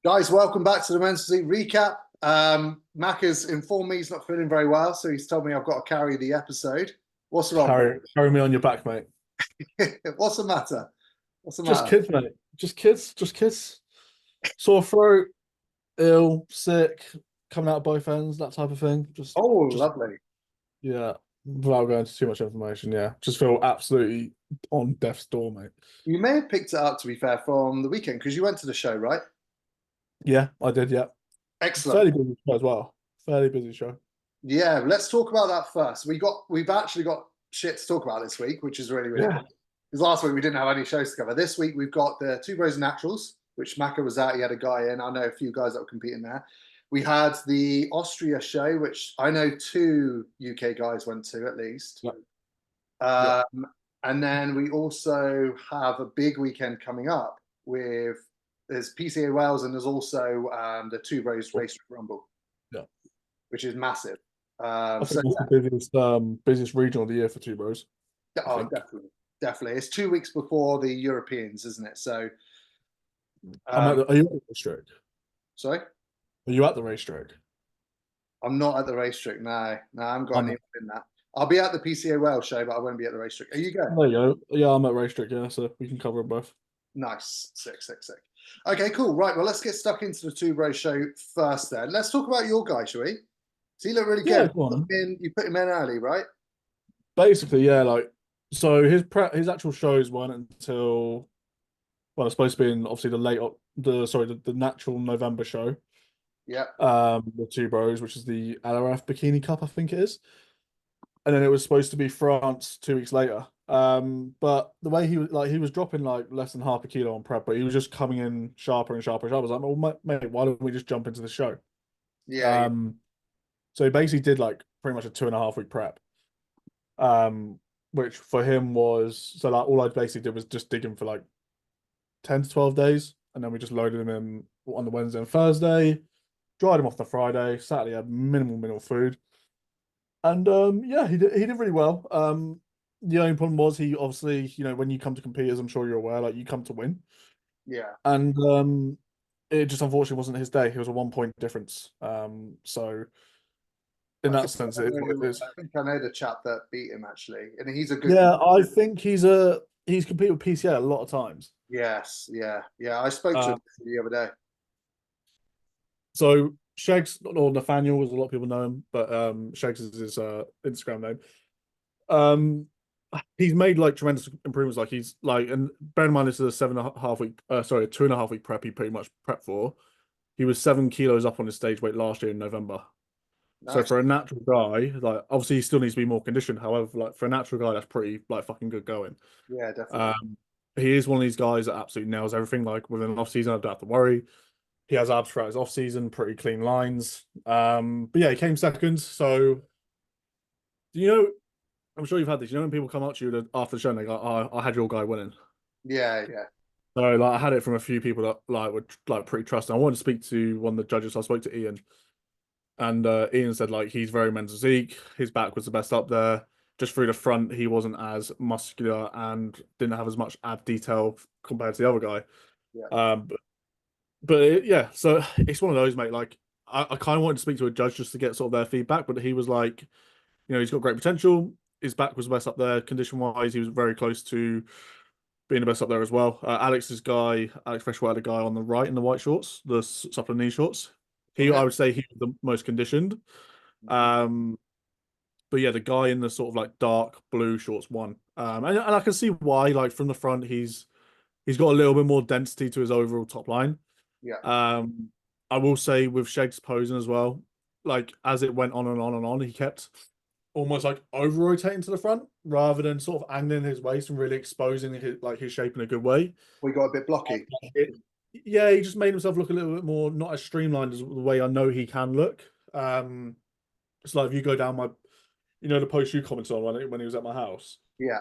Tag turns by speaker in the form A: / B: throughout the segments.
A: Guys, welcome back to the Men's Physique recap. Mac has informed me he's not feeling very well, so he's told me I've got to carry the episode. What's wrong,
B: Carry me on your back, mate.
A: mate? What's the matter? What's the
B: Just
A: matter?
B: kids, mate. Just kids. Just kids. Sore throat, ill, sick, coming out of both ends, that type of thing.
A: Oh,
B: Just
A: lovely.
B: yeah. Without going into too much information, yeah. Just feel absolutely on death's door, mate.
A: You may have picked it up, to be fair, from the weekend because you went to the show, right?
B: Yeah, I did. Yeah,
A: Excellent.
B: fairly busy show as well. Fairly busy show.
A: Yeah, let's talk about that first. We've actually got shit to talk about this week, which is really, really
B: Yeah.
A: good. Because last week we didn't have any shows to cover. This week we've got the Two Bros Naturals, which Maka was at. He had a guy in. I know a few guys that were competing there. We had the Austria show, which I know two UK guys went to at least.
B: Yeah. Yeah.
A: Um, and then we also have a big weekend coming up with there's PCA Wales and there's also the Two Bros Race Rumble,
B: Yeah.
A: which is massive.
B: I
A: So
B: think that's the busiest regional of the year for two bros.
A: yeah,
B: I
A: oh,
B: think.
A: definitely, definitely. It's 2 weeks before the Europeans, isn't it? So,
B: I'm
A: um,
B: at the, are you at the racetrack?
A: sorry,
B: Are you at the racetrack?
A: I'm not at the racetrack. No, no, I haven't got
B: I'm
A: any
B: at.
A: in that. I'll be at the PCA Wales show, but I won't be at the racetrack. Are you going?
B: There you go. Yeah, I'm at racetrack, yeah, so we can cover both.
A: Nice, sick, sick, sick. Okay, cool. Right, well, let's get stuck into the Two Bros show first. Then let's talk about your guy, shall we? So he looked really
B: Yeah,
A: good.
B: go on.
A: You put him in early, right?
B: Basically, yeah, like so his actual shows weren't until it's supposed to be in obviously the late the natural November show.
A: Yeah,
B: The two bros, which is the LRF Bikini Cup, I think it is. And then it was supposed to be France 2 weeks later. But the way he was dropping like less than half a kilo on prep, but he was just coming in sharper and sharper and sharper. I was like, well, mate, why don't we just jump into the show?
A: yeah, yeah,
B: Um, so he basically did like pretty much a 2.5 week prep. Um, which for him was so like all I basically did was just dig him for like 10 to 12 days, and then we just loaded him in on the Wednesday and Thursday, dried him off the Friday, Saturday had minimal food. And yeah, he did really well. The only problem was he obviously, when you come to compete, as I'm sure you're aware, like you come to win.
A: yeah.
B: And it just unfortunately wasn't his day. It was a 1 point difference. So in
A: I
B: that
A: think
B: sense,
A: I
B: it is what it
A: know.
B: is.
A: I think I know the chap that beat him actually, and he's a good.
B: Yeah, I think he's competed with PCA a lot of times.
A: Yes, yeah, yeah. I spoke to
B: Uh,
A: him the other day.
B: so Shags or Nathaniel, as a lot of people know him, but Shags is his Instagram name. Um, he's made like tremendous improvements. Like he's like, and bear in mind this is a 7.5 week, sorry, a 2.5 week prep. He pretty much prepped for. He was 7 kilos up on his stage weight last year in November. So
A: Nice.
B: for a natural guy, like obviously he still needs to be more conditioned. However, like for a natural guy, that's pretty like fucking good going.
A: Yeah, definitely.
B: Um, he is one of these guys that absolutely nails everything. Like within an off season, I don't have to worry. He has abs throughout his off season, pretty clean lines. But yeah, he came second. So you know, I'm sure you've had this. When people come up to you after the show and they go, "Oh, I had your guy winning."
A: Yeah, yeah,
B: So like I had it from a few people that like were like pretty trusting. I wanted to speak to one of the judges. So I spoke to Ian, and Ian said like he's very men's physique. His back was the best up there. Just through the front, he wasn't as muscular and didn't have as much ab detail compared to the other guy.
A: yeah.
B: Yeah, so it's one of those, mate. Like I kind of wanted to speak to a judge just to get sort of their feedback, but he was like, he's got great potential. His back was the best up there, condition wise. He was very close to being the best up there as well. Alex Freshwater, the guy on the right in the white shorts, the supplement knee shorts.
A: From
B: I
A: him.
B: would say he was the most conditioned.
A: Mhm.
B: Um, but yeah, the guy in the sort of like dark blue shorts won. And I can see why. Like from the front, he's got a little bit more density to his overall top line.
A: Yeah,
B: Um, I will say with Sheg's posing as well, like as it went on and on and on, he kept almost like over rotating to the front rather than sort of angling his waist and really exposing his shape in a good way.
A: we got a bit blocky.
B: It- yeah, he just made himself look a little bit more not as streamlined as the way I know he can look. It's like if you go down the post you commented on when he was at my house,
A: Yeah.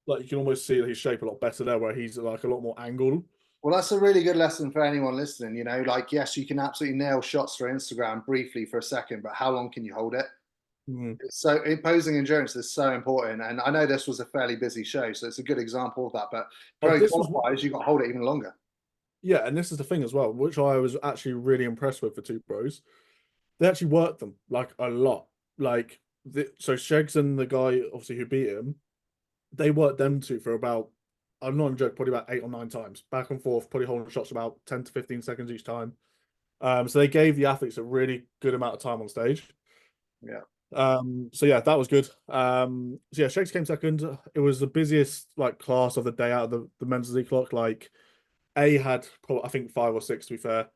B: like you can almost see his shape a lot better there, where he's like a lot more angled.
A: Well, that's a really good lesson for anyone listening. Like, yes, you can absolutely nail shots for Instagram briefly for a second, but how long can you hold it?
B: Mhm.
A: So, imposing endurance is so important. And I know this was a fairly busy show, so it's a good example of that. But
B: Oh,
A: pro
B: this was
A: qualifiers, you got to hold it even longer.
B: yeah, and this is the thing as well, which I was actually really impressed with for Two Bros. They actually worked them like a lot. Like so Shegs and the guy obviously who beat him, they worked them two for about, I'm not a joke, probably about 8 or 9 times. Back and forth, probably holding shots about 10 to 15 seconds each time. So they gave the athletes a really good amount of time on stage.
A: Yeah.
B: So yeah, that was good. So yeah, Shakes came second. It was the busiest like class of the day out of the men's league clock. Like A had probably I think 5 or 6 to be fair.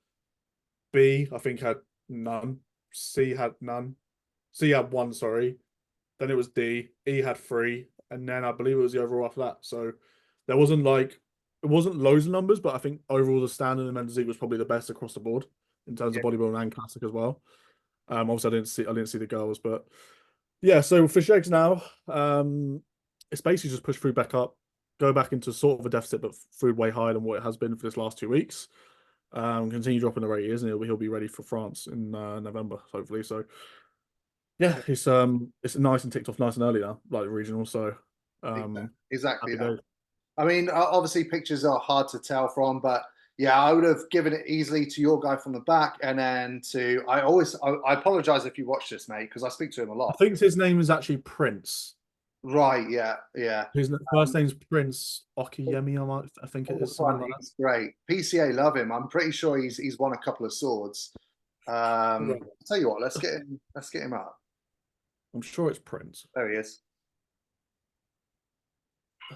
B: B I think had none. C had none. C had one, sorry. Then it was D. E had three, and then I believe it was the overall after that. So there wasn't like it wasn't loads of numbers, but I think overall the standard in the men's league was probably the best across the board in terms
A: Yeah.
B: of bodybuilding and classic as well. Obviously I didn't see the girls, but yeah. So for Shakes now, it's basically just push food back up, go back into sort of a deficit, but food way higher than what it has been for this last 2 weeks. Continue dropping the rate he is, and he'll be ready for France in November, hopefully. So yeah, it's nice and ticked off nice and early now, like the regional. So
A: Exactly
B: happy
A: that.
B: days.
A: I mean, obviously pictures are hard to tell from, but yeah, I would have given it easily to your guy from the back, and then to I apologize if you watch this, mate, because I speak to him a
B: I
A: lot.
B: think his name is actually Prince.
A: Right? Yeah, yeah.
B: His first
A: Um,
B: name's Prince Okiyemi. I think it
A: all
B: is something
A: fun.
B: like
A: He's great. PCA love him. I'm pretty sure he's won a couple of swords.
B: that.
A: I'll tell you what, let's get him up.
B: I'm sure it's Prince.
A: There he is.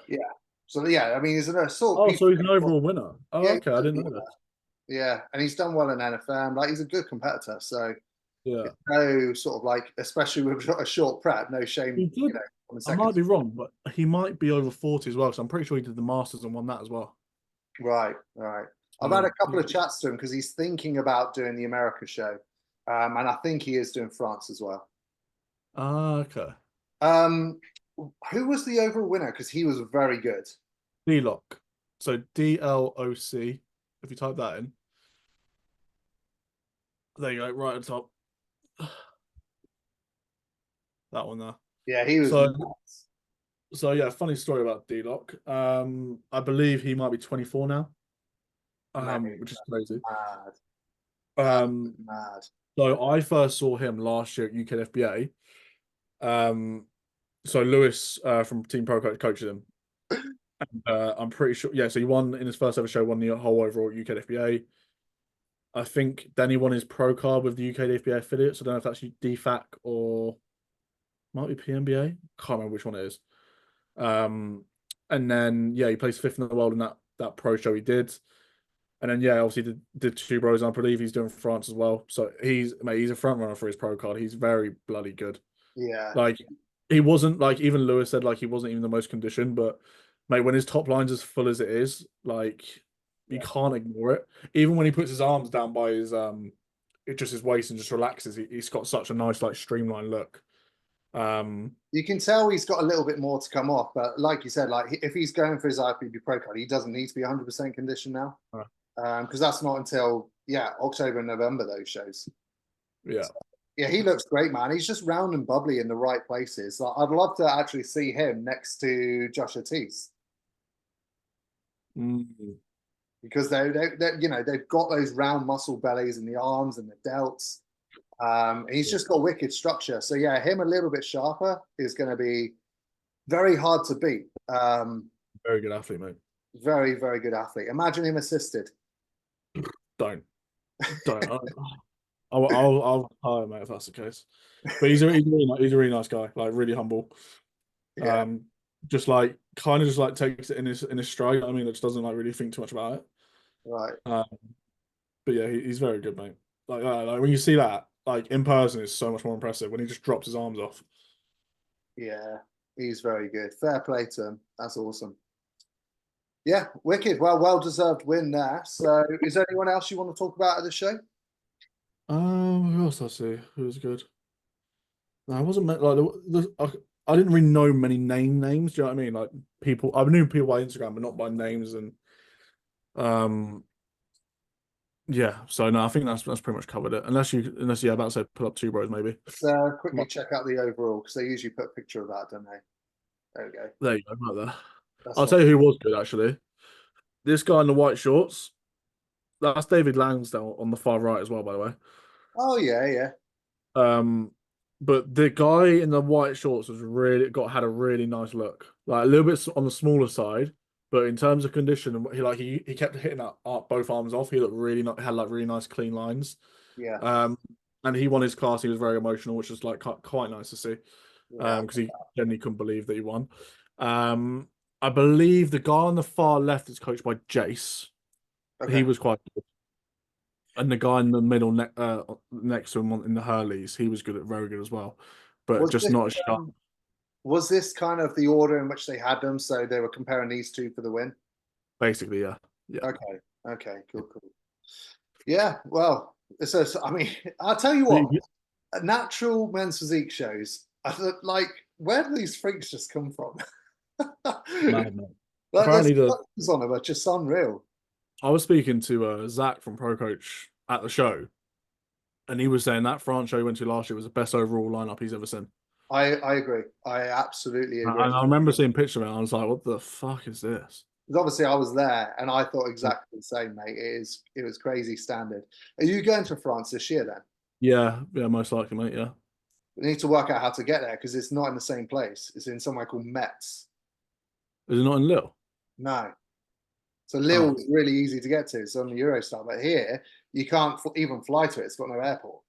A: Yeah. So yeah, I mean, he's a sort of
B: Oh,
A: people.
B: so he's an overall winner. Oh,
A: Yeah,
B: okay. I didn't know that.
A: yeah, and he's done well in NFM. Like he's a good competitor. So
B: Yeah,
A: it's no sort of like, especially with a short prep, no
B: he
A: shame,
B: did.
A: on the
B: I
A: second.
B: might be wrong, but he might be over 40 as well. So I'm pretty sure he did the Masters and won that as well.
A: Right, right. I've had
B: So
A: a couple of chats to him because he's thinking about doing the America show, and I think he is doing France as well.
B: okay.
A: Um, who was the overall winner? Because he was very good.
B: D-Lock. So DLOC. If you type that in, there you go, right at the top. That one there.
A: Yeah, he was
B: So
A: nuts.
B: so yeah, funny story about D-Lock. I believe he might be 24 now.
A: Mate,
B: Which is crazy.
A: mad. That was
B: Um,
A: mad.
B: so I first saw him last year at UKFBA. So Lewis from Team Pro coached him. I'm pretty sure. Yeah, so he won in his first ever show, won the whole overall at UKFBA. I think then he won his pro card with the UKFBA affiliate. So I don't know if that's DFAC or might be PMBA. Can't remember which one it is. Um, and then yeah, he placed fifth in the world in that pro show he did. And then yeah, obviously did Two Bros. And I believe he's doing France as well. So he's a front runner for his pro card. He's very bloody good.
A: Yeah,
B: Like he wasn't like even Lewis said like he wasn't even the most conditioned, but mate, when his top line's as full as it is, like you
A: yeah.
B: can't ignore it. Even when he puts his arms down by his it just his waist and just relaxes, he's got such a nice like streamlined look. Um
A: You can tell he's got a little bit more to come off, but like you said, like if he's going for his IFBB Pro card, he doesn't need to be 100% conditioned now, because that's not until October and November those shows.
B: yeah.
A: Yeah, he looks great, man. He's just round and bubbly in the right places. Like, I'd love to actually see him next to Josh Ortiz
B: Mm,
A: because they've got those round muscle bellies in the arms and the delts. And he's just got wicked structure. So yeah, him a little bit sharper is going to be very hard to beat.
B: very good athlete, mate.
A: Very, very good athlete. Imagine him assisted.
B: Don't don't. I'll hire mate if that's the case. But he's a really nice guy, like really humble.
A: Yeah,
B: Um, just like kind of just like takes it in his stride. I mean, it just doesn't like really think too much about it.
A: right.
B: Um, but yeah, he's very good, mate. Like when you see that, like in person, it's so much more impressive when he just drops his arms off.
A: Yeah, he's very good. Fair play to him. That's awesome. Yeah, wicked. Well deserved win there. So, is there anyone else you want to talk about at the show?
B: Who else I see? Who was good? No, I wasn't like I didn't really know many names. Do you know what I mean? Like people, I knew people by Instagram, but not by names. And um, yeah. So no, I think that's pretty much covered it. Unless yeah, about to say put up Two Bros maybe.
A: Let's quickly check out the overall because they usually put a picture of that, don't they? There we go.
B: There you go, right there.
A: That's
B: I'll
A: not
B: tell you who was good actually. This guy in the white shorts. That's David Langsdale on the far right as well, by the way.
A: Oh yeah, yeah,
B: Um, but the guy in the white shorts had a really nice look, like a little bit on the smaller side, but in terms of condition, he kept hitting both arms off. He looked had like really nice clean lines.
A: yeah,
B: Um, and he won his class. He was very emotional, which was like quite nice to see.
A: yeah.
B: Because he genuinely couldn't believe that he won. Um, I believe the guy on the far left is coached by Jace. He
A: Okay.
B: was quite good. And the guy in the middle next to him in the Hurleys, he was very good as well, but
A: Was
B: just
A: this
B: not as sharp.
A: was this kind of the order in which they had them? So they were comparing these two for the win.
B: Basically, yeah, yeah.
A: Okay. Okay. Cool. Cool. Yeah. Well, so I mean, I'll tell you what.
B: The-
A: Natural men's physique shows. I thought, like, where do these freaks just come from?
B: Mad, man.
A: Like, there's
B: Apparently,
A: structures on them are just unreal.
B: I was speaking to Zach from Pro Coach at the show, and he was saying that France show he went to last year was the best overall lineup he's ever seen.
A: I agree. I absolutely agree.
B: And I remember seeing pictures of it, and I was like, "What the fuck is this?"
A: Because obviously I was there and I thought exactly the same, mate. It was crazy standard. Are you going to France this year then?
B: Yeah, yeah, most likely, mate. Yeah,
A: We need to work out how to get there because it's not in the same place. It's in somewhere called Metz.
B: is it not in Lille?
A: No. So Lille
B: Oh,
A: is really easy to get to. It's on the Eurostar, but here you can't even fly to it. It's got no airport.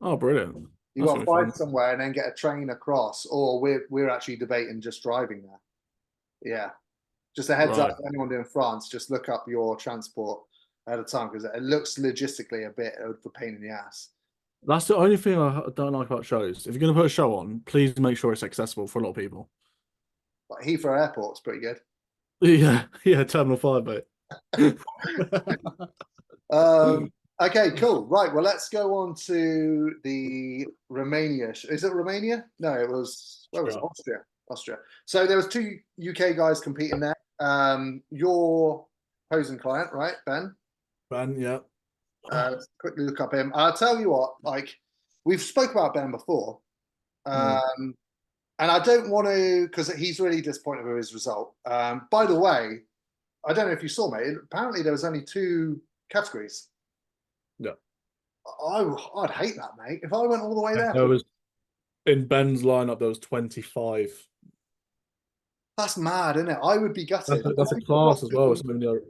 B: oh, brilliant.
A: You
B: That's
A: got to
B: gonna be
A: fly
B: fun.
A: somewhere and then get a train across, or we're actually debating just driving there. Yeah. Just a heads up
B: Right.
A: for anyone doing France, just look up your transport at a time because it looks logistically a bit of a pain in the ass.
B: That's the only thing I don't like about shows. If you're going to put a show on, please make sure it's accessible for a lot of people.
A: But Heathrow Airport's pretty good.
B: Yeah, yeah, Terminal 5, mate.
A: Um, okay, cool. Right, well, let's go on to the Romania. Is it Romania? No, it was where was it?
B: Sure.
A: Austria. Austria. So there was two UK guys competing there. Your opposing client, right, Ben?
B: Ben, yeah.
A: Let's quickly look up him. I'll tell you what, like we've spoke about Ben before,
B: Mm.
A: and I don't want to because he's really disappointed with his result. By the way, I don't know if you saw, mate. Apparently, there was only two categories.
B: Yeah.
A: I'd hate that, mate. If I went all the way there,
B: There was in Ben's lineup, there was 25.
A: that's mad, isn't it? I would be gutted.
B: That's a class as well. It's only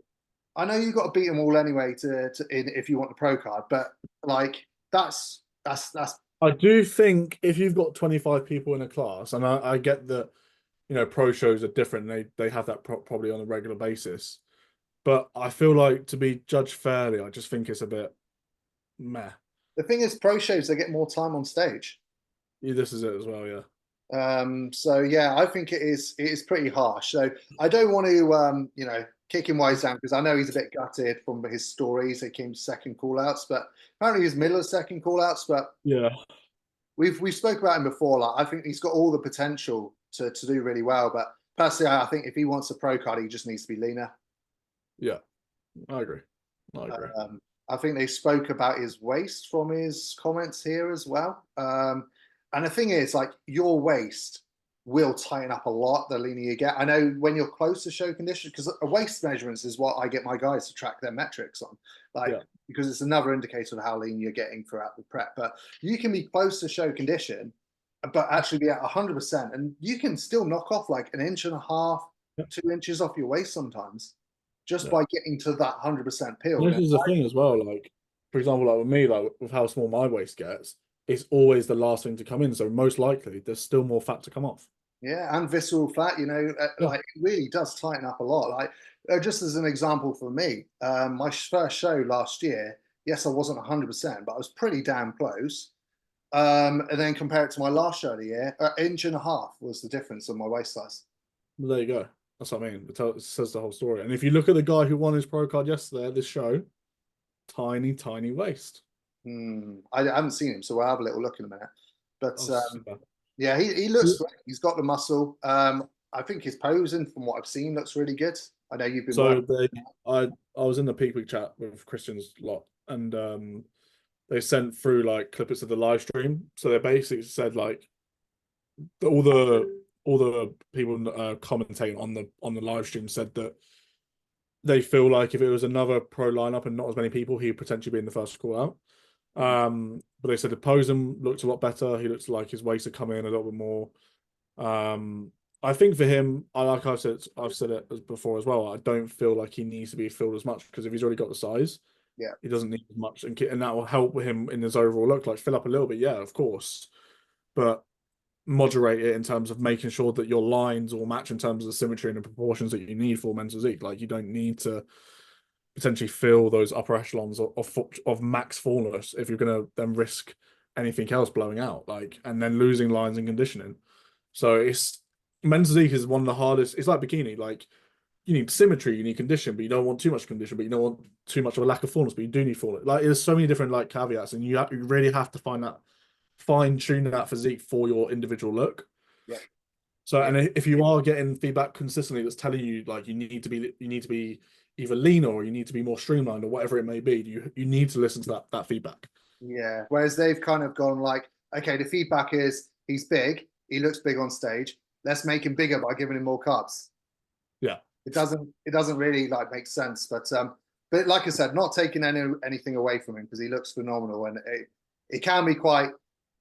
A: I know you got to beat them all anyway if you want the pro card, but like that's
B: I do think if you've got 25 people in a class, and I get that, pro shows are different. They have that probably on a regular basis. But I feel like to be judged fairly, I just think it's a bit meh.
A: the thing is, pro shows they get more time on stage.
B: Yeah, this is it as well, yeah.
A: So yeah, I think it is pretty harsh. So I don't want to kick him while he's down because I know he's a bit gutted from his stories. He came second call outs, but apparently he's middle of second call outs. But
B: Yeah,
A: we've spoke about him before. Like I think he's got all the potential to do really well. But personally, I think if he wants a pro card, he just needs to be leaner.
B: yeah. I agree. I agree.
A: I think they spoke about his waist from his comments here as well. And the thing is, like your waist will tighten up a lot the leaner you get. I know when you're close to show condition, because waist measurements is what I get my guys to track their metrics on, like
B: Yeah.
A: because it's another indicator of how lean you're getting throughout the prep. But you can be close to show condition, but actually be at 100%, and you can still knock off like an inch and a half,
B: Yeah.
A: 2 inches off your waist sometimes, just
B: Yeah.
A: by getting to that 100% peel.
B: This is the thing as well. Like, for example, like with me, like with how small my waist gets, it's always the last thing to come in. So most likely, there's still more fat to come off.
A: Yeah, and visceral fat,
B: Yeah.
A: like it really does tighten up a lot. Like, just as an example for me, my first show last year, yes, I wasn't 100%, but I was pretty damn close. And then compare it to my last show of the year, an inch and a half was the difference on my waist size.
B: But there you go. That's what I mean. It says the whole story. And if you look at the guy who won his pro card yesterday at this show, tiny, tiny waist.
A: I haven't seen him, so we'll have a little look in a minute. But
B: Oh,
A: yeah, he looks great. He's got the muscle. I think his posing, from what I've seen, looks really good. I know you've been
B: So
A: working.
B: I was in the peak week chat with Christian's lot, and they sent through like clips of the live stream. So they basically said like all the people commentating on the live stream said that they feel like if it was another pro lineup and not as many people, he'd potentially be in the first call out. But they said the Posem looked a lot better. He looks like his weights are coming in a little bit more. I think for him, like I've said it before as well. I don't feel like he needs to be filled as much because if he's already got the size,
A: Yeah.
B: he doesn't need as much, and that will help him in his overall look. Like fill up a little bit, yeah, of course, but moderate it in terms of making sure that your lines all match in terms of the symmetry and the proportions that you need for men's physique. Like you don't need to potentially fill those upper echelons of max fullness if you're going to then risk anything else blowing out, like and then losing lines and conditioning. So it's men's physique is one of the hardest. It's like bikini, like you need symmetry, you need condition, but you don't want too much condition, but you don't want too much of a lack of fullness, but you do need fullness. Like there's so many different like caveats, and you really have to find that fine tune that physique for your individual look.
A: Yeah.
B: So,
A: Yeah.
B: and if you are getting feedback consistently that's telling you like you need to be either leaner or you need to be more streamlined or whatever it may be, you need to listen to that feedback.
A: Yeah. Whereas they've kind of gone like, okay, the feedback is he's big, he looks big on stage. Let's make him bigger by giving him more carbs.
B: Yeah.
A: It doesn't really like make sense. But like I said, not taking anything away from him because he looks phenomenal, and it can be quite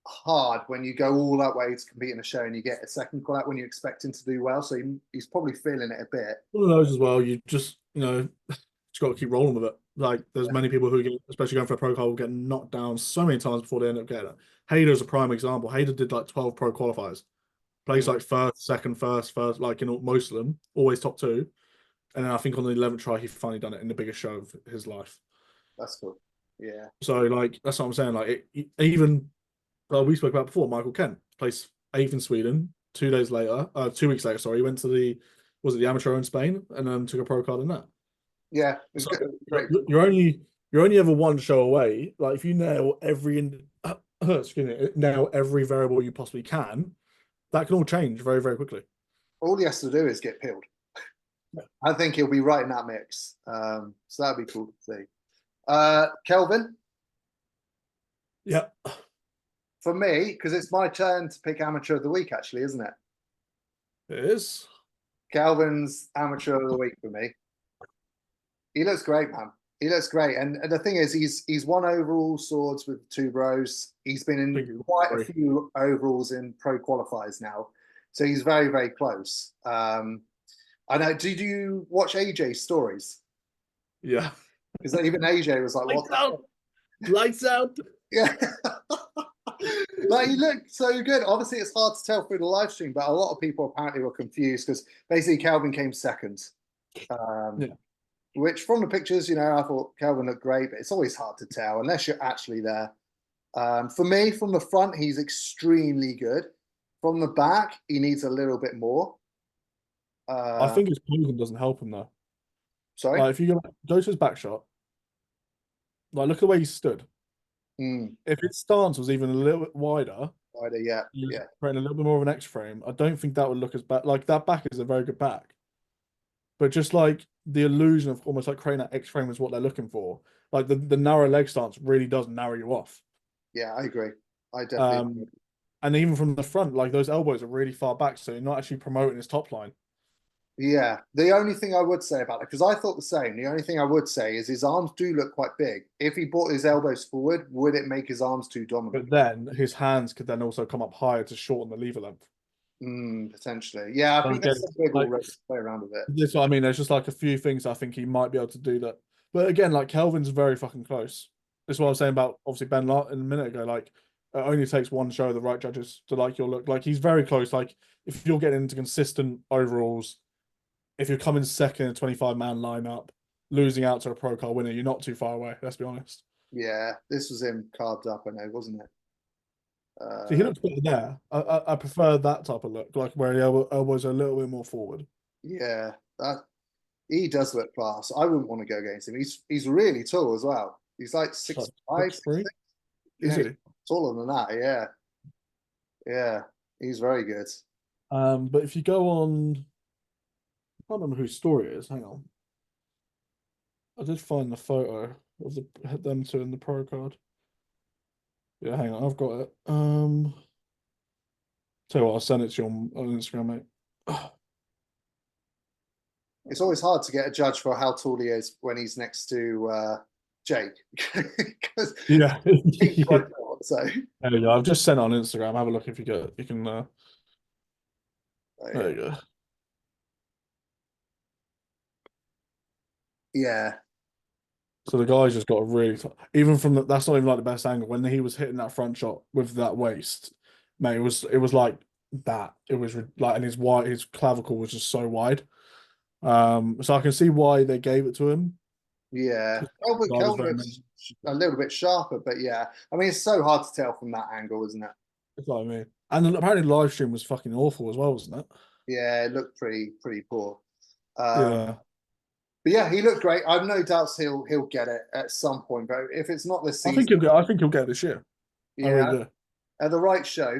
A: hard when you go all that way to compete in a show and you get a second call out when you expect him to do well. So he's probably feeling it a bit.
B: One of those as well. You just just got to keep rolling with it. Like there's many people who get, especially going for a pro call, get knocked down so many times before they end up getting it. Hayder's a prime example. Hayder did like 12 pro qualifiers, plays like first, second, first, like in most of them, always top two. And then I think on the 11th try, he finally done it in the biggest show of his life.
A: That's cool. Yeah.
B: So like that's what I'm saying. Like even we spoke about before, Michael Kent placed eighth in Sweden. 2 days later, 2 weeks later, sorry, he went to the amateur in Spain and then took a pro card in that.
A: Yeah, it's
B: So
A: great.
B: you're only ever one show away. Like if you nail nail every variable you possibly can, that can all change very, very quickly.
A: All he has to do is get peeled.
B: Yeah.
A: I think he'll be right in that mix. So that'd be cool to see. Kelvin,
B: Yeah,
A: for me, because it's my turn to pick amateur of the week, actually, isn't it?
B: it is.
A: Calvin's amateur of the week for me. He looks great, man. He looks great. And the thing is, he's won overall swords with two bros. He's been in quite a few overalls in pro qualifiers now. So he's very, very close. I know. Did you watch AJ's stories?
B: Yeah.
A: Because even AJ was like,
B: Lights out. Lights out.
A: Yeah. Like he looked so good. Obviously, it's hard to tell through the live stream, but a lot of people apparently were confused because basically Calvin came second. Yeah. Which from the pictures, I thought Calvin looked great, but it's always hard to tell unless you're actually there. For me, from the front, he's extremely good. From the back, he needs a little bit more.
B: I think his posing doesn't help him though.
A: Sorry?
B: Like if you go to his back shot, like look at the way he stood. If his stance was even a little bit wider,
A: yeah,
B: creating a little bit more of an X frame, I don't think that would look as bad. Like that back is a very good back, but just like the illusion of almost like creating that X frame is what they're looking for. Like the narrow leg stance really does narrow you off.
A: Yeah, I agree. I definitely.
B: And even from the front, like those elbows are really far back, so you're not actually promoting his top line.
A: Yeah, the only thing I would say about it, because I thought the same, the only thing I would say is his arms do look quite big. If he brought his elbows forward, would it make his arms too dominant?
B: But then his hands could then also come up higher to shorten the lever length.
A: Potentially. Yeah, I think there's some wiggle room to play around with it.
B: That's what I mean. There's just like a few things I think he might be able to do that. But again, like Kelvin's very fucking close. That's what I was saying about obviously Ben Lott a minute ago. Like it only takes one show of the right judges to like your look. Like he's very close. Like if you're getting into consistent overalls, if you're coming second in a 25-man lineup, losing out to a pro car winner, you're not too far away. Let's be honest.
A: Yeah, this was him carved up, I know, wasn't it?
B: So he looks better there. I prefer that type of look, like where the elbows are a little bit more forward.
A: Yeah, he does look class. I wouldn't want to go against him. He's really tall as well. He's like 6'5", 6'6".
B: Is he?
A: Taller than that, yeah. Yeah, he's very good.
B: But if you go on, I can't remember whose story it is. Hang on. I did find the photo of them two in the pro card. Yeah, hang on, I've got it. Tell you what, I'll send it to you on Instagram, mate.
A: It's always hard to get a judge for how tall he is when he's next to Jake because
B: Yeah.
A: he's quite
B: Yeah.
A: short. So
B: There you go. I've just sent it on Instagram. Have a look if you get. You can. There
A: yeah,
B: you go.
A: yeah,
B: So the guy's just got a really even from that's not even like the best angle when he was hitting that front shot with that waist, mate. It was like that. It was like and his clavicle was just so wide. So I can see why they gave it to him
A: yeah.
B: because
A: Kelvin,
B: the guy was
A: Kelvin
B: very
A: looks a little bit sharper, but yeah, I mean it's so hard to tell from that angle, isn't it?
B: That's what I mean. And apparently the live stream was fucking awful as well, wasn't it?
A: Yeah, it looked pretty poor. Um,
B: Yeah.
A: but yeah, he looked great. I've no doubts he'll get it at some point. But if it's not this
B: I think
A: season,
B: he'll get it this year. I
A: yeah,
B: really do.
A: at the right show.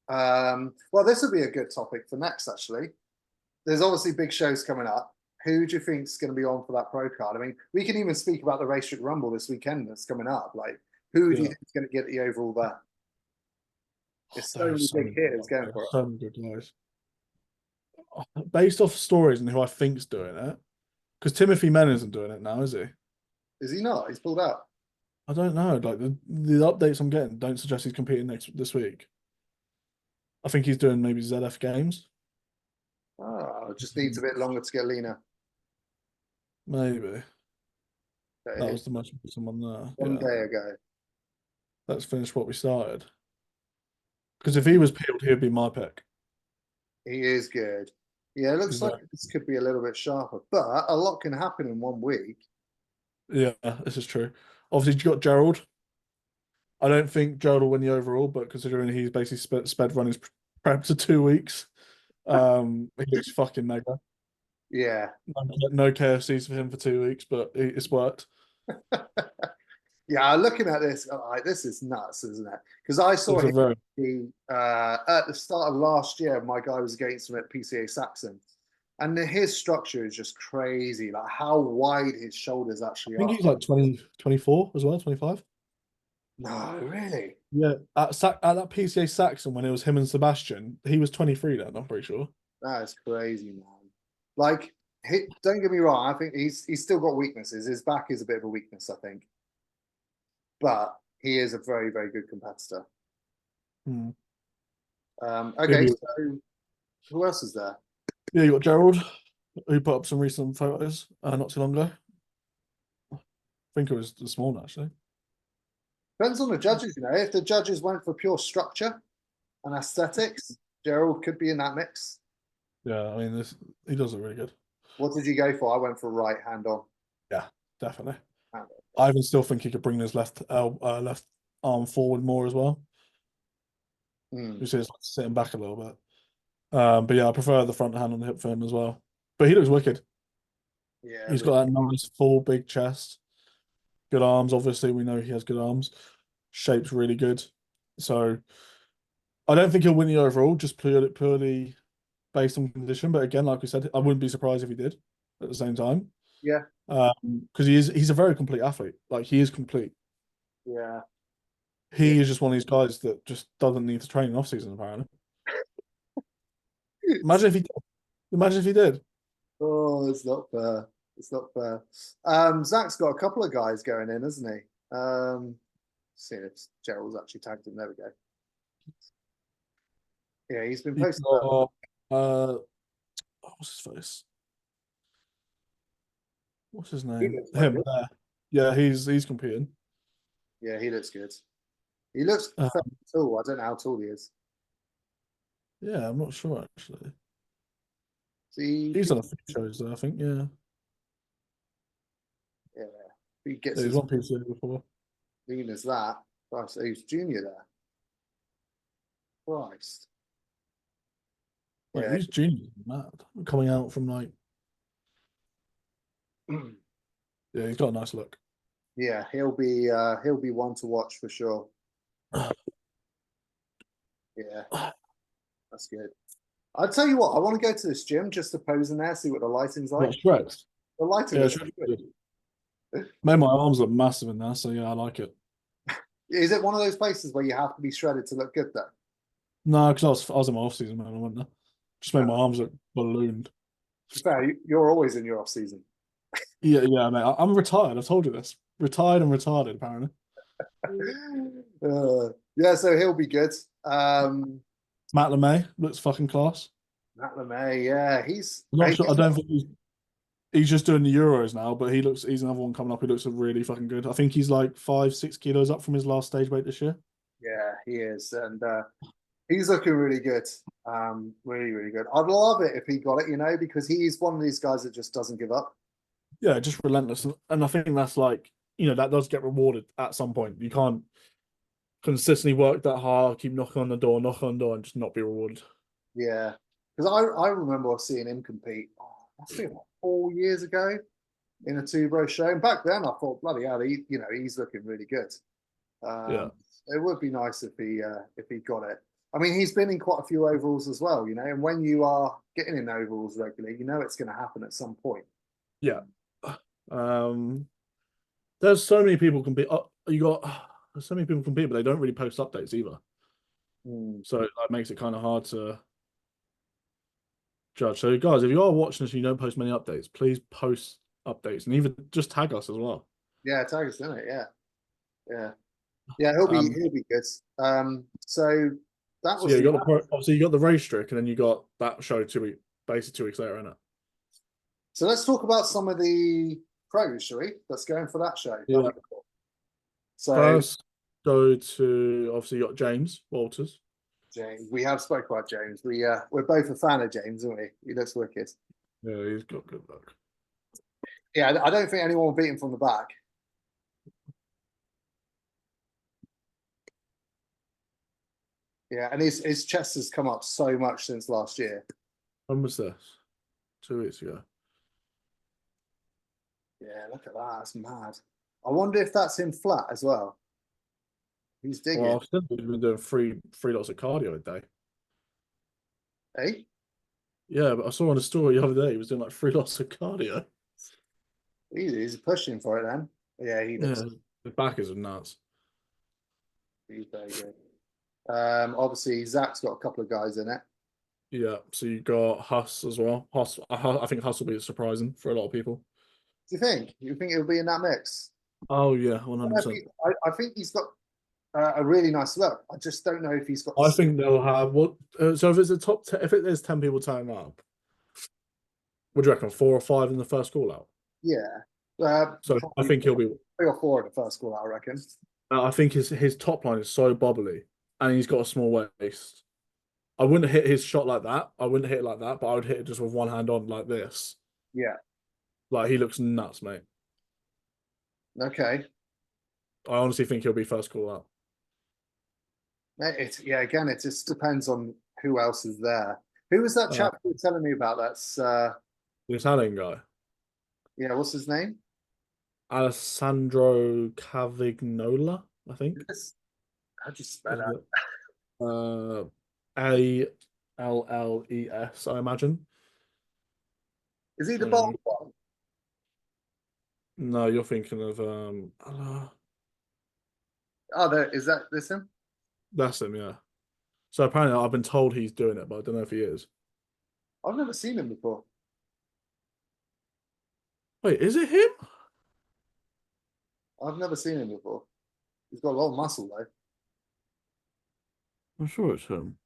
A: Well, this would be a good topic for next. Actually, there's obviously big shows coming up. Who do you think is going to be on for that pro card? I mean, we can even speak about the Race Trick Rumble this weekend that's coming up. Like, who do you
B: Yeah.
A: think is going to get the overall there? There's so many
B: There's
A: big hitters going for it.
B: so many good guys. Based off stories and who I think's doing it, because Timothy Men isn't doing it now, is he?
A: Is he not? He's pulled out.
B: I don't know. Like the updates I'm getting don't suggest he's competing this week. I think he's doing maybe ZF games.
A: Oh, just needs a bit longer to get leaner.
B: Maybe. That
A: Okay.
B: was the most recent one there.
A: One
B: Yeah.
A: day ago.
B: Let's finish what we started. Because if he was peeled, he'd be my pick.
A: He is good. Yeah, it looks like
B: Exactly.
A: this could be a little bit sharper, but a lot can happen in 1 week.
B: Yeah, this is true. Obviously, you got Gerald. I don't think Gerald will win the overall, but considering he's basically sped run his prep to 2 weeks, he looks fucking mega.
A: Yeah.
B: No KFCs for him for 2 weeks, but it's worked.
A: Yeah, looking at this, I'm like, this is nuts, isn't it? Because I saw
B: It's a
A: him
B: very
A: at the start of last year. My guy was against him at PCA Saxon, and his structure is just crazy. Like how wide his shoulders
B: I
A: actually
B: think
A: are.
B: he's like 20, 24 as well, 25.
A: No, really,
B: Yeah, at that PCA Saxon when it was him and Sebastian, he was 23 then, I'm pretty sure.
A: that is crazy, man. Like, don't get me wrong. I think he's still got weaknesses. His back is a bit of a weakness, I think, but he is a very good competitor.
B: Hmm.
A: Okay,
B: Maybe,
A: so who else is there?
B: yeah, you got Gerald, who put up some recent photos not too long ago. I think it was this morning, actually.
A: Depends on the judges, you know. If the judges went for pure structure and aesthetics, Gerald could be in that mix.
B: Yeah, I mean, he does look really good.
A: What did you go for? I went for right hand on.
B: Yeah, definitely.
A: Hand
B: I even still think he could bring his left arm forward more as well.
A: on.
B: Which is like sitting back a little bit. But yeah, I prefer the front hand on the hip for him as well. But he looks wicked.
A: Yeah,
B: He's got that nice full big chest, good arms. Obviously, we know he has good arms. Shape's really good. So I don't think he'll win the overall just purely based on condition. But again, like we said, I wouldn't be surprised if he did at the same time.
A: yeah,
B: Because he's a very complete athlete. Like he is complete.
A: yeah, yeah.
B: He is just one of these guys that just doesn't need to train in off season, apparently. Imagine if he did. Imagine if he did.
A: Oh, it's not fair. It's not fair. Zach's got a couple of guys going in, hasn't he? See if Gerald's actually tagged him. There we go. Yeah, he's been
B: He's
A: posting that.
B: got, what's his face? What's his
A: He
B: name?
A: looks quite
B: Him
A: good.
B: there. Yeah, he's competing.
A: Yeah, he looks good. He looks
B: Uh,
A: fairly tall. I don't know how tall he is.
B: yeah, I'm not sure actually.
A: See,
B: He's done a few shows though, I think. Yeah,
A: yeah, he gets
B: yeah he's
A: as
B: on PC before.
A: lean as that. Christ, he's junior there. Christ.
B: Like
A: Yeah.
B: he's genius, mad. Coming out from like, yeah, he's got a nice look.
A: Yeah, he'll be one to watch for sure. Yeah, that's good. I'll tell you what, I want to go to this gym just to pose in there, see what the lighting's like.
B: What Shrek?
A: The lighting
B: Yeah,
A: looks
B: Shrek's
A: good.
B: good. Made my arms look massive in there, so yeah, I like it.
A: Is it one of those places where you have to be shredded to look good though?
B: No, because I was in my off season, man. I went there. Just made my arms look ballooned.
A: Fair, you're always in your off season.
B: Yeah, yeah, mate. I'm retired. I've told you this. Retired and retarded, apparently.
A: Yeah, so he'll be good.
B: Matt LeMay looks fucking class.
A: Matt LeMay, yeah,
B: I'm not sure. I don't think he's just doing the Euros now, but he's another one coming up. He looks really fucking good. I think he's like 5, 6 kilos up from his last stage weight this year.
A: yeah, he is, and he's looking really good. Really, really good. I'd love it if he got it, because he's one of these guys that just doesn't give up.
B: Yeah, just relentless. And I think that's like, that does get rewarded at some point. You can't consistently work that hard, keep knocking on the door, and just not be rewarded.
A: Yeah, because I remember seeing him compete. Oh, that's been like 4 years ago in a two bro show. And back then, I thought, bloody hell, he's looking really good.
B: Yeah.
A: It would be nice if he got it. I mean, he's been in quite a few overalls as well, and when you are getting in overalls regularly, it's going to happen at some point.
B: Yeah. Um, there's so many people compete. There's so many people compete, but they don't really post updates either.
A: Mm.
B: So that makes it kind of hard to judge. So guys, if you are watching this and you don't post many updates, please post updates and even just tag us as well.
A: Yeah, tag us in it. Yeah, yeah, yeah. He'll be good. So that
B: So
A: was
B: yeah,
A: the.
B: obviously you got the race trick, and then you got that show basically 2 weeks later, isn't it?
A: So let's talk about some of the pros, shall we? Let's go in for that show.
B: Yeah.
A: Cool. So
B: First, go to obviously you got James Walters.
A: James, we have spoke about James. We're both a fan of James, aren't we? He looks wicked.
B: Yeah, he's got good luck.
A: Yeah, I don't think anyone will beat him from the back. Yeah, and his chest has come up so much since last year.
B: When was this? 2 weeks ago.
A: Yeah, look at that. That's mad. I wonder if that's him flat as well. He's digging.
B: Well, I've still been doing three lots of cardio a day.
A: Hey?
B: Yeah, but I saw on a story the other day he was doing like 3 lots of cardio.
A: He's pushing for it then. Yeah, he looks.
B: Yeah, his back is nuts.
A: He's very good. Obviously, Zach's got a couple of guys in it.
B: Yeah, so you got Huss as well. I think Huss will be surprising for a lot of people.
A: Do you think? You think it'll be in that mix?
B: Oh yeah, 100%.
A: I think he's got a really nice look. I just don't know if he's got.
B: I think they'll have what. So if it's a top 10, if there's 10 people turning up, what do you reckon? 4 or 5 in the first call out.
A: Yeah.
B: So I think he'll be
A: 3 or 4 in the first call out, I reckon.
B: I think his top line is so bubbly, and he's got a small waist. I wouldn't hit his shot like that. I wouldn't hit it like that, but I would hit it just with one hand on like this.
A: Yeah.
B: Like he looks nuts, mate.
A: Okay.
B: I honestly think he'll be first call out.
A: Again, it just depends on who else is there. Who was that chap you were telling me about? That's
B: The Italian guy,
A: yeah, what's his name?
B: Alessandro Cavignola, I think.
A: How'd you spell that?
B: Alles, I imagine.
A: Is he the bald one?
B: No, you're thinking of
A: Oh, is that this him?
B: that's him, yeah. So apparently I've been told he's doing it, but I don't know if he is.
A: I've never seen him before.
B: Wait, is it him?
A: I've never seen him before. He's got a lot of muscle though.
B: I'm sure it's him.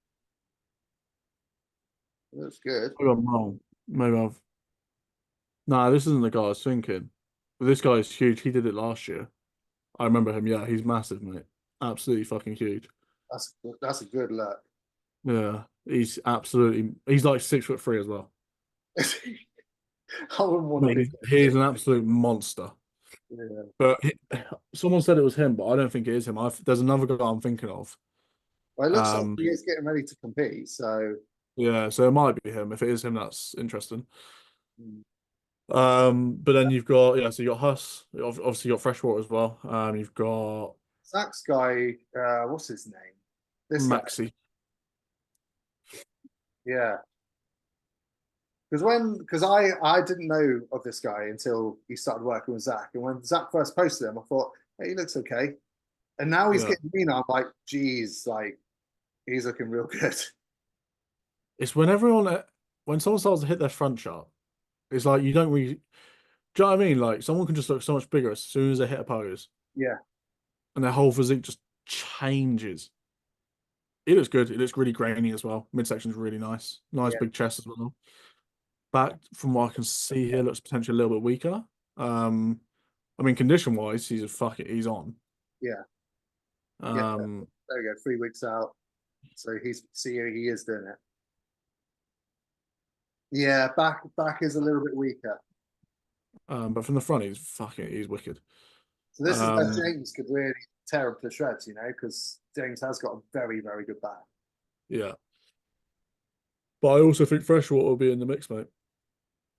A: That's good.
B: Maybe I'm wrong. Maybe I've. Nah, this isn't the guy I was thinking. But this guy is huge. He did it last year. I remember him. Yeah, he's massive, mate. Absolutely fucking huge.
A: That's a good look.
B: Yeah, he's absolutely. He's like 6'3" as well.
A: I wouldn't want to be.
B: He's an absolute monster.
A: Yeah.
B: But someone said it was him, but I don't think it is him. There's another guy I'm thinking of.
A: Well, it looks like he is getting ready to compete. So
B: yeah, so it might be him. If it is him, that's interesting.
A: mm.
B: But then you've got so you got Huss. Obviously, you got Freshwater as well. You've got
A: Zach's guy. What's his name? This
B: Maxi.
A: Guy. Yeah. Because I didn't know of this guy until he started working with Zach, and when Zach first posted him, I thought, hey, he looks okay, and now he's getting mean. I'm like, geez, like he's looking real good.
B: It's when someone starts to hit their front shot, It's like you don't really. Do you know what I mean? Like someone can just look so much bigger as soon as they hit a pose,
A: Yeah,
B: and their whole physique just changes. It looks good. It looks really grainy as well. Midsection's really nice. Nice
A: yeah,
B: big chest as well. Back from what I can see here, looks potentially a little bit weaker. I mean, condition wise, he's a fuck it. He's on.
A: yeah, yeah.
B: Um,
A: There we go. 3 weeks out. So he is doing it. Yeah, back is a little bit weaker.
B: but from the front, he's wicked.
A: So this is where
B: Um,
A: James could really tear him to shreds, because James has got a very, very good back.
B: yeah. But I also think freshwater will be in the mix, mate.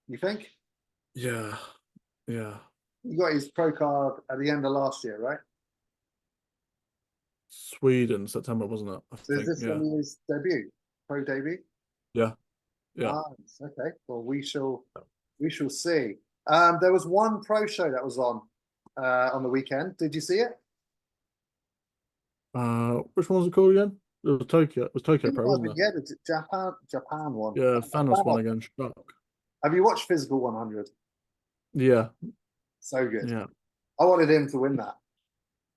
A: You think?
B: Yeah, yeah.
A: He got his pro card at the end of last year, right?
B: Sweden, September, wasn't it? I
A: So is
B: think.
A: this
B: Yeah,
A: going to be his debut, pro debut?
B: yeah, yeah.
A: Nice. Okay. Well, we shall see. There was one pro show that was on the weekend. Did you see it?
B: Which one was it called again? It was Tokyo. It was
A: I
B: Tokyo
A: think it
B: Pro,
A: might have
B: wasn't
A: been,
B: it?
A: yeah, the Japan one.
B: Yeah, Thanos won
A: Thanos.
B: again. Shock.
A: Have you watched Physical 100?
B: Yeah,
A: So good.
B: yeah.
A: I wanted him to win that.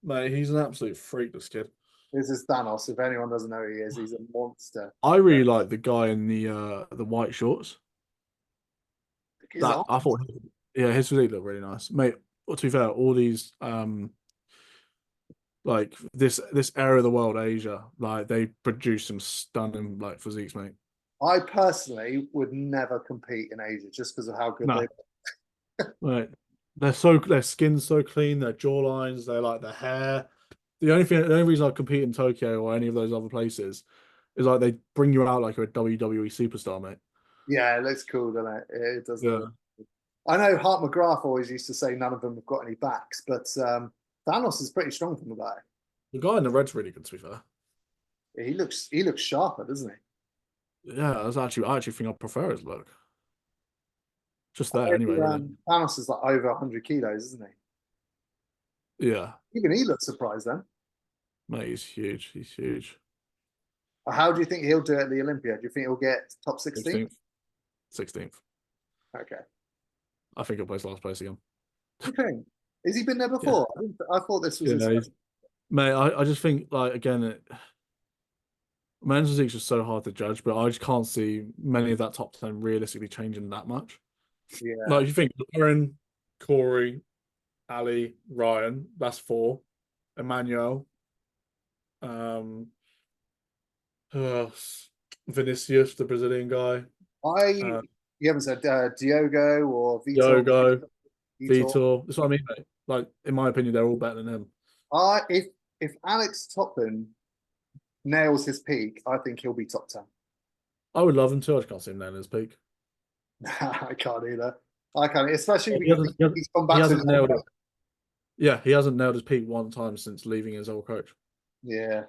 B: Mate, he's an absolute freak, this kid.
A: This is Thanos. If anyone doesn't know who he is, he's a monster.
B: I really like the guy in the white shorts.
A: His
B: That I
A: arms.
B: thought, yeah, his physique looked really nice, mate. Well, to be fair, all these like this area of the world, Asia, like they produce some stunning like physiques, mate.
A: I personally would never compete in Asia just because of how good they
B: No,
A: are.
B: right. Their skin's so clean, their jawlines, they like their hair. The only reason I compete in Tokyo or any of those other places is like they bring you out like you're a WWE superstar, mate.
A: Yeah, it looks cool, doesn't it? It does
B: Yeah.
A: look. I know Hart McGrath always used to say none of them have got any backs, but Thanos is pretty strong from the back.
B: The guy in the red's really good, to be fair.
A: He looks sharper, doesn't he?
B: Yeah, I actually think I prefer his look. Just there, anyway, really.
A: Thanos is like over 100 kilos, isn't
B: Yeah,
A: he? Even he looks surprised then.
B: mate, he's huge. He's huge.
A: How do you think he'll do at the Olympia? Do you think he'll get top 16?
B: 16th, 16th.
A: Okay.
B: I think he'll place last place again.
A: You think? Has he been there
B: Yeah,
A: before? I thought this was his
B: yeah,
A: first.
B: mate. I just think like again, men's physique's just so hard to judge, but I just can't see many of that top 10 realistically changing that much.
A: Yeah.
B: Like if you think Lauren, Corey, Ali, Ryan, that's four. Emmanuel, um, who else? Vinicius, the Brazilian guy.
A: I
B: Uh,
A: You haven't said Diogo or Vitor.
B: Yogo,
A: Vitor.
B: Vitor. That's what I mean, mate. Like in my opinion, they're all better than him.
A: If Alex Topham nails his peak, I think he'll be top 10.
B: I would love him to. I just can't see him nailing his peak.
A: I can't either. I can't, especially
B: He
A: because
B: hasn't,
A: he's gone
B: he
A: back to his
B: hasn't
A: old
B: nailed
A: coach.
B: it. Yeah, he hasn't nailed his peak one time since leaving his old coach.
A: Yeah,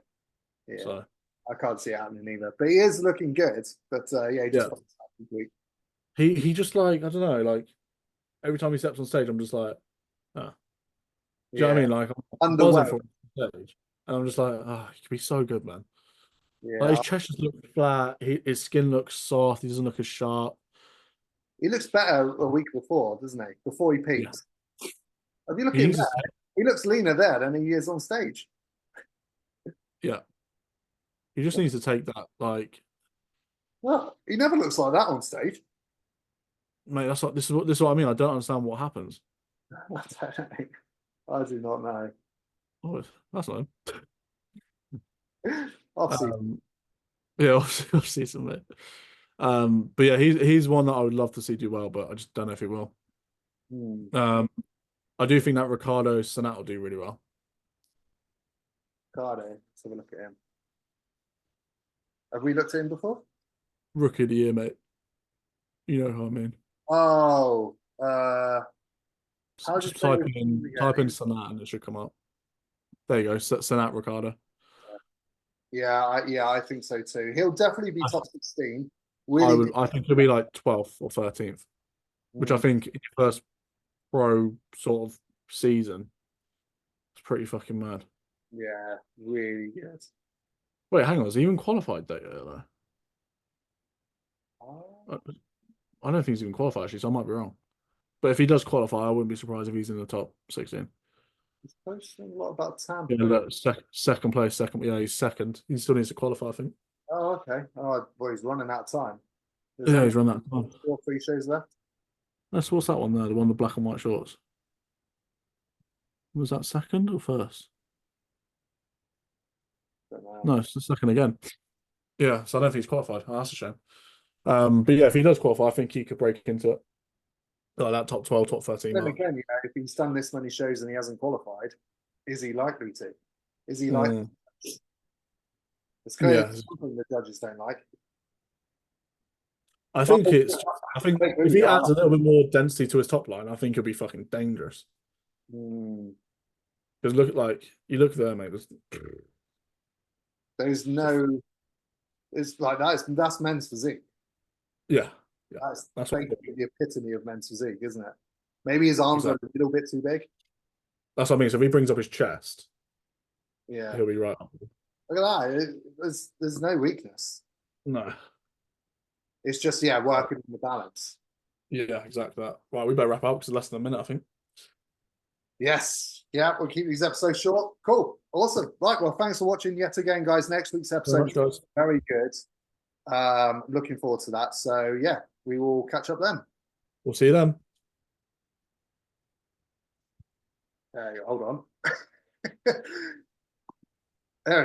A: yeah.
B: So
A: I can't see it happening either. But he is looking good. But yeah, he just
B: yeah,
A: got this week.
B: he just like I don't know, like every time he steps on stage, I'm just like, oh. Do you know what I
A: Yeah,
B: mean? Like I'm buzzing
A: underwhelmed.
B: for him on stage, and I'm just like, oh, he could be so good, man. Like
A: Yeah,
B: his chest just looks flat. His skin looks soft. He doesn't look as sharp.
A: he looks better a week before, doesn't he? Before he
B: Yeah,
A: peaks. If you look
B: he
A: at him
B: needs
A: there,
B: to.
A: he looks leaner there than he is on stage.
B: Yeah, he just needs to take that. Like,
A: Well, he never looks like that on stage.
B: mate, that's what this is what I mean. I don't understand what happens.
A: I don't know. I do not know.
B: Oh, that's not him.
A: I'll see.
B: Yeah, we'll see some of it. But yeah, he's one that I would love to see do well, but I just don't know if he will.
A: Hmm.
B: I do think that Ricardo Sonat will do really well.
A: Cardo. Let's have a look at him. Have we looked at him before?
B: Rookie of the year, mate. You know what I mean.
A: Oh, how do you
B: Just
A: say
B: type
A: his name
B: in
A: again?
B: Sonat and it should come up. There you go, Sonat Ricardo.
A: Yeah, I think so too. He'll definitely be
B: I,
A: top 16. Will he?
B: I think he'll be like 12th or 13th, which I
A: Mm,
B: think in your first pro sort of season is pretty fucking mad.
A: yeah, really good.
B: Wait, hang on, is he even qualified data there?
A: Oh,
B: Uh, I don't think he's even qualified actually, so I might be wrong. But if he does qualify, I wouldn't be surprised if he's in the top 16.
A: He's posting a lot about
B: Yeah,
A: Tampa.
B: look, second place, second. Yeah, he's second. He still needs to qualify, I think.
A: Oh, okay. Oh, well, he's running out of time. There's
B: Yeah,
A: only
B: he's run that. Oh,
A: 4 or 3 shows left.
B: what's that one there? The one with the black and white shorts. Was that second or first?
A: Don't know.
B: No, it's the second again. Yeah, so I don't think he's qualified. Oh, that's a shame. But yeah, if he does qualify, I think he could break into it. Like that top 12, top 13
A: Then
B: mark.
A: again, if he's done this many shows and he hasn't qualified, is he likely to? Is he like?
B: Mm,
A: It's clearly
B: yeah,
A: something the judges don't like.
B: I
A: But
B: think it's. I think
A: they
B: if
A: really
B: he
A: are.
B: adds a little bit more density to his top line, I think he'll be fucking dangerous.
A: Hmm.
B: Because you look there, mate.
A: There's no. It's like that's men's physique.
B: Yeah, yeah,
A: That's
B: that's what
A: basically the epitome of men's physique, isn't it? Maybe his arms are a
B: exactly.
A: little bit too big.
B: That's what I mean. So if he brings up his chest,
A: Yeah.
B: he'll be right.
A: Look at that. There's no weakness.
B: No.
A: It's just working on the balance.
B: Yeah, exactly that. Right, we better wrap up because it's less than a minute, I think.
A: Yes. Yeah, we'll keep these episodes short. Cool. Awesome. Right. Well, thanks for watching yet again, guys. Next week's
B: Very
A: episode
B: much, guys.
A: is very good. Looking forward to that. So yeah, we will catch up then.
B: We'll see you then.
A: Hold on. There it is.